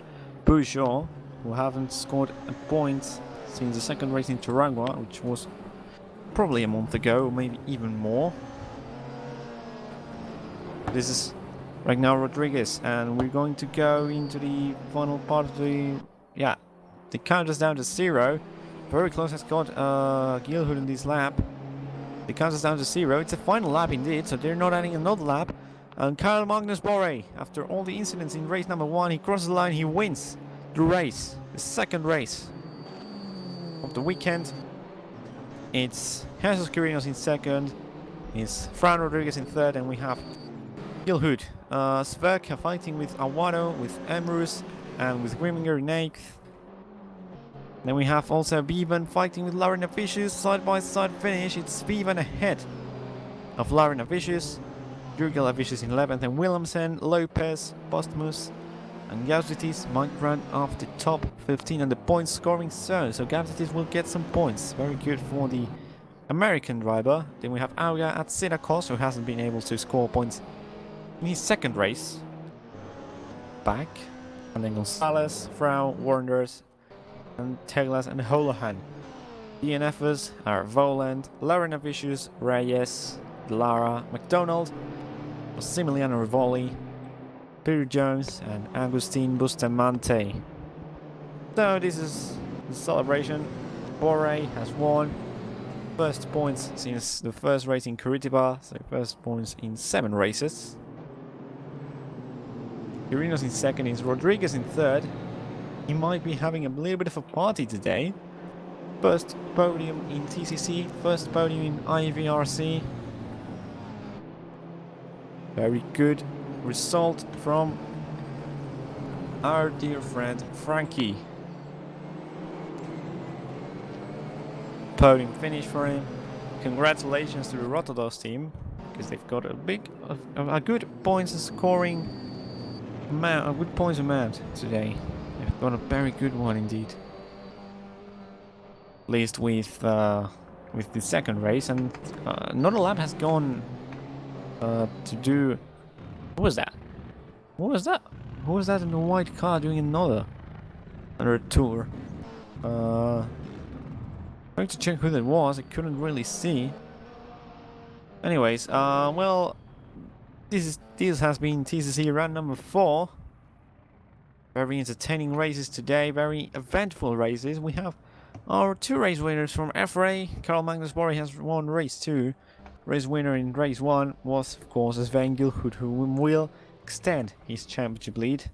Peugeot, who haven't scored a point since the second race in Taragua, which was probably a month ago, or maybe even more. This is right now Rodriguez, and we're going to go into the final part of the count us down to 0. Very close has got Gilhood in this lap. They count us down to 0. It's a final lap indeed, so they're not adding another lap. And Kyle Magnus Borre, after all the incidents in race number 1, he crosses the line, he wins the race, the second race of the weekend. It's Jesus Quirinos in second, it's Fran Rodriguez in third, and we have Gilhood. Zwerg fighting with Awado, with Emrus, and with Grimminger in 8th. Then we have also Bevan fighting with Lauren Avicius, side by side finish. It's Bevan ahead of Lauren Avicius, Jurgel Avicius in 11th, and Willemsen, Lopez, Postmus, and Gauzitis might run off the top 15 on the point scoring zone. So Gauzitis will get some points. Very good for the American driver. Then we have Auga at Sidakos, who hasn't been able to score points in his second race back. And then Gonzalez, Frau, Warnders, and Teglas and Holohan. DNFers are Voland, Lauren Avicius, Reyes, Lara, McDonald, Similiano Rivoli, Peter Jones, and Agustin Bustamante. So this is the celebration. Borre has won. First points since the first race in Curitiba, so first points in 7 races. Quirinos in second, is Rodriguez in third. He might be having a little bit of a party today. First podium in TCC, first podium in IVRC. Very good result from our dear friend Frankie. Podium finish for him. Congratulations to the Rotodos team, because they've got a good points scoring amount, a good points amount today. They've got a very good one indeed. At least with the second race, and another lap has gone to do. What was that? What was that? Who was that in the white car doing another tour? Trying to check who that was. I couldn't really see. Anyways, well, this has been TCC round number 4. Very entertaining races today. Very eventful races. We have our 2 race winners from FRA. Carl Magnus Borg has won race 2. Race winner in race 1 was, of course, Sven Gilhut, who will extend his championship lead.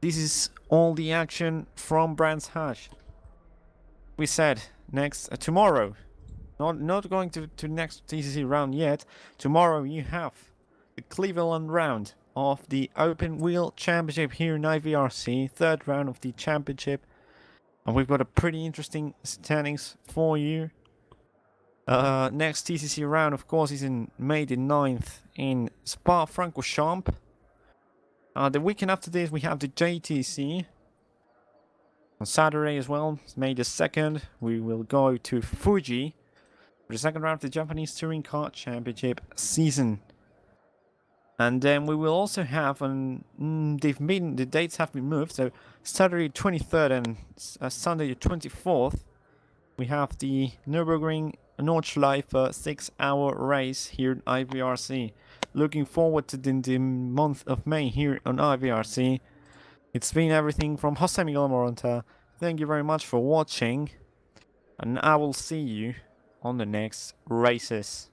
This is all the action from Brands Hatch. We said next tomorrow, not going to next TCC round yet. Tomorrow you have the Cleveland round of the Open Wheel Championship here in IVRC, 3rd round of the championship, and we've got a pretty interesting standings for you. Next TCC round, of course, is in May the 9th in Spa-Francorchamps. The weekend after this, we have the JTC. On Saturday as well, May the 2nd, we will go to Fuji for the 2nd round of the Japanese Touring Car Championship season. And then we will also have, the dates have been moved, so Saturday 23rd and Sunday the 24th, we have the Nürburgring Nordschleife 6-hour race here in IVRC. Looking forward to the month of May here on IVRC. It's been everything from Jose Miguel Moronta. Thank you very much for watching, and I will see you on the next races.